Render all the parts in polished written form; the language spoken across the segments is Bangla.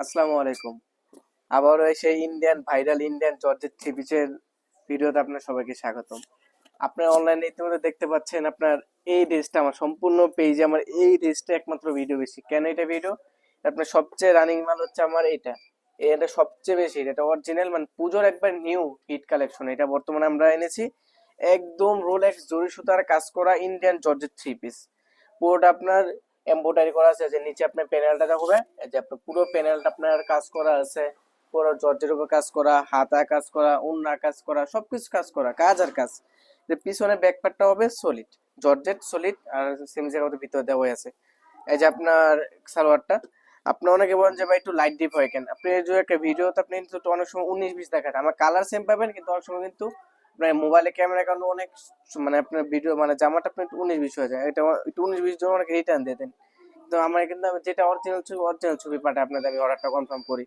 আসসালামু আলাইকুম। আবারও সেই ভাইরাল ইন্ডিয়ান জর্জেট থ্রি পিসের ভিডিওতে আপনার সবাইকে স্বাগতম। আপনার অনলাইনে ইতিমধ্যে দেখতে পাচ্ছেন আপনার এই ড্রেসটা আমার সম্পূর্ণ পেজে আমার এই ড্রেসটা একমাত্র ভিডিও বেশি। কেন এটা ভিডিও? আপনার সবচেয়ে রানিং মাল হচ্ছে আমার এটা। এটা সবচেয়ে বেশি, এটা অরিজিনাল মানে পুজোর একবার নিউ হিট কালেকশন। এটা বর্তমানে আমরা এনেছি একদম রোলেক্স জরি সুতার কাজ করা ইন্ডিয়ান জর্জেট থ্রি পিস। পুরোটা আপনার এমব্রয়ডারি করা আছে, যে নিচে আপনার প্যানেলটা দেখবে, এই যে আপনার পুরো প্যানেলটা আপনার কাজ করা আছে, পুরো জর্জের উপর কাজ করা, হাতা কাজ করা, ওন্না কাজ করা, সবকিছু কাজ করা, কাজ আর কাজ। যে পিছনে ব্যাকপার্টটা হবে সলিড জর্জেট সলিড, আর সেম জায়গার ভিতরে দেওয়া আছে। এই যে আপনার সালোয়ারটা, আপনি অনেকে বলেন যে ভাই একটু লাইট ডিপ হয় কেন, আপনি যে একটা ভিডিওতে আপনি কিন্তু অনেক সময় 19-20 দেখান, আমার কালার সেম পাবেন, কিন্তু অনেক সময় কিন্তু আপনার মোবাইলে ক্যামেরা কারণে অনেক মানে আপনার ভিডিও মানে জামাটা আপনি একটু 19-20 হয়ে যায়, এটা একটু 19-20 জন অনেকে রিটার্ন দিয়ে দেন। তো আমার কিন্তু আমি যেটা অরিজিনাল ছবি পাঠাই আপনাদের, আমি অর্ডারটা কনফার্ম করি।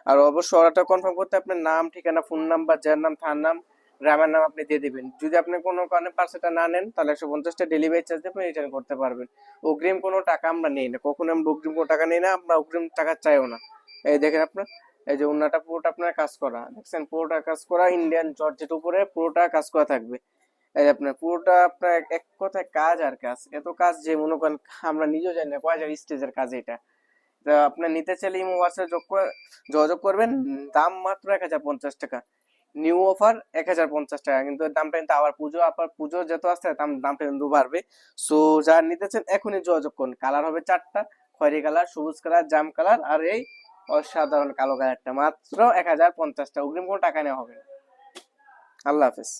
আর অবশ্যই অর্ডারটা কনফার্ম করতে আপনার নাম, ঠিকানা, ফোন নাম্বার, যার নাম তার নাম, গ্রামের নাম আপনি দিয়ে দিবেন। যদি আপনি কোনো কারণে পার্সেলটা না নেন, তাহলে 150 ডেলিভারি চার্জ দিয়ে আপনি রিটার্ন করতে পারবেন। অগ্রিম কোনো টাকা আমরা নেই না, কখনো আমরা অগ্রিম কোনো টাকা নেই না, আমরা অগ্রিম টাকা চাইও না। এই দেখেন আপনার, এই যে ওন্নাটা পুরোটা আপনার কাজ করা দেখছেন, পুরোটা কাজ করা ইন্ডিয়ান জর্জেট উপরে পুরোটা কাজ করা থাকবে। এই আপনার পুরোটা আপনার এক কথায় কাজ আর কাজ, এত কাজ যে মনে করেন আমরা নিজেও জানি না কয় হাজার স্টেজের কাজ এটা। তা আপনার নিতে চাইলে ইমো হোয়াটসঅ্যাপ যোগাযোগ করবেন। দাম মাত্র 1050 টাকা। নিউ অফার 1050 টাকা, কিন্তু এর দামটা কিন্তু আবার পুজো যত আসছে দামটা কিন্তু বাড়বে। সো যারা নিতে চান এখনই যোগাযোগ করুন। কালার হবে 4টা: খয়েরি কালার, সবুজ কালার, জাম কালার, আর এই অসাধারণ কালো কালারটা। মাত্র 1050 টাকা, অগ্রিম কোনো টাকা নেওয়া হবে না। আল্লাহ হাফেজ।